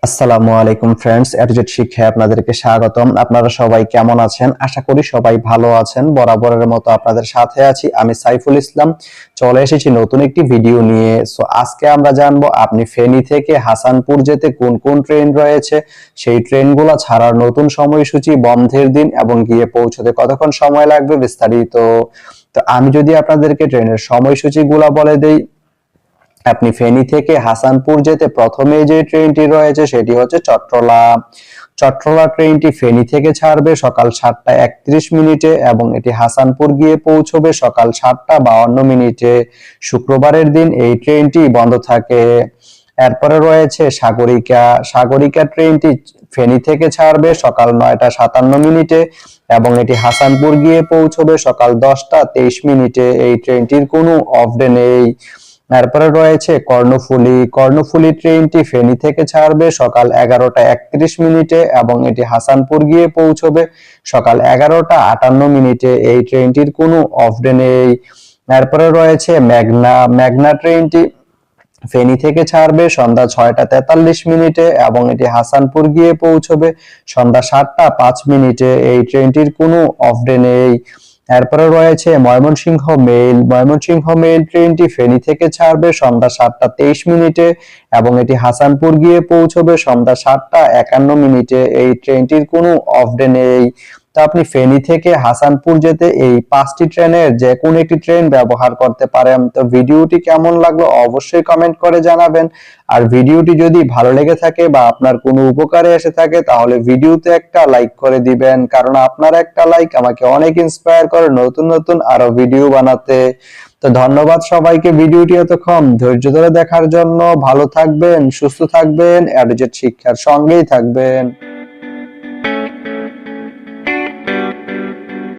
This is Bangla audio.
আসসালামু আলাইকুম ফ্রেন্ডস, এটুজেট শিক্ষায় আপনাদেরকে স্বাগতম। আপনারা সবাই কেমন আছেন? আশা করি সবাই ভালো আছেন। বরাবরের মতো আপনাদের সাথে আছি আমি সাইফুল ইসলাম। চলে এসেছি নতুন একটি ভিডিও নিয়ে। সো আজকে আমরা জানবো আপনি ফেনী থেকে হাসানপুর যেতে কোন কোন ট্রেন রয়েছে, সেই ট্রেনগুলো ছাড়ার নতুন সময়সূচি, বন্ধের দিন এবং গিয়ে পৌঁছতে কতক্ষণ সময় লাগবে বিস্তারিত। তো আমি যদি আপনাদেরকে ট্রেনের সময়সূচিগুলো বলে দেই, আপনি ফেনী থেকে হাসানপুর যেতে প্রথমে যে ট্রেনটি রয়েছে সেটি হচ্ছে চট্টলা। চট্টলা ট্রেনটি ফেনী থেকে ছাড়বে সকাল 7টা 31 মিনিটে এবং এটি হাসানপুর গিয়ে পৌঁছবে সকাল 7টা 52 মিনিটে। শুক্রবারের দিন এই ট্রেনটি বন্ধ থাকে। এরপরে রয়েছে সাগরিকা। সাগরিকা ট্রেনটি ফেনী থেকে ছাড়বে সকাল 9টা 57 মিনিটে এবং এটি হাসানপুর গিয়ে পৌঁছবে সকাল 10টা 23 মিনিটে। এই ট্রেনটির কোনো অফ ডে নেই। এরপরে রয়েছে কর্ণফুলী। কর্ণফুলী ট্রেনটি ফেনী থেকে ছাড়বে সকাল 11টা 31 মিনিটে এবং এটি হাসানপুর গিয়ে পৌঁছবে সকাল 11টা 58 মিনিটে। এই ট্রেনটির কোনো অফ ডে নেই। এরপরে রয়েছে মেঘনা। মেঘনা ট্রেনটি ফেনী থেকে ছাড়বে সন্ধ্যা 6টা 43 মিনিটে এবং এটি হাসানপুর গিয়ে পৌঁছবে সন্ধ্যা 7টা 5 মিনিটে। এই ট্রেনটির কোনো অফ ডে নেই। এরপরে রয়েছে ময়মনসিংহ মেইল। ময়মনসিংহ মেইল ট্রেনটি ফেনী থেকে ছাড়বে সন্ধ্যা 7টা 23 মিনিটে এবং এটি হাসানপুর গিয়ে পৌঁছবে সন্ধ্যা 7টা 51 মিনিটে। এই ট্রেনটির কোনো অফ ডে নেই। তো আপনি ফেনী থেকে হাসানপুর যেতে এই 5টি ট্রেনের যে কোনো একটি ট্রেন ব্যবহার করতে পারেন। তো ভিডিওটি কেমন লাগলো অবশ্যই কমেন্ট করে জানাবেন। আর ভিডিওটি যদি ভালো লেগে থাকে বা আপনার কোনো উপকারে এসে থাকে তাহলে ভিডিওতে একটা লাইক করে দিবেন, কারণ আপনার একটা লাইক আমাকে অনেক ইন্সপায়ার করে নতুন নতুন আরো ভিডিও বানাতে। তো ধন্যবাদ সবাইকে ভিডিওটি এতক্ষণ ধৈর্য ধরে দেখার জন্য। ভালো থাকবেন, সুস্থ থাকবেন, এডুজেট শিক্ষার সঙ্গেই থাকবেন।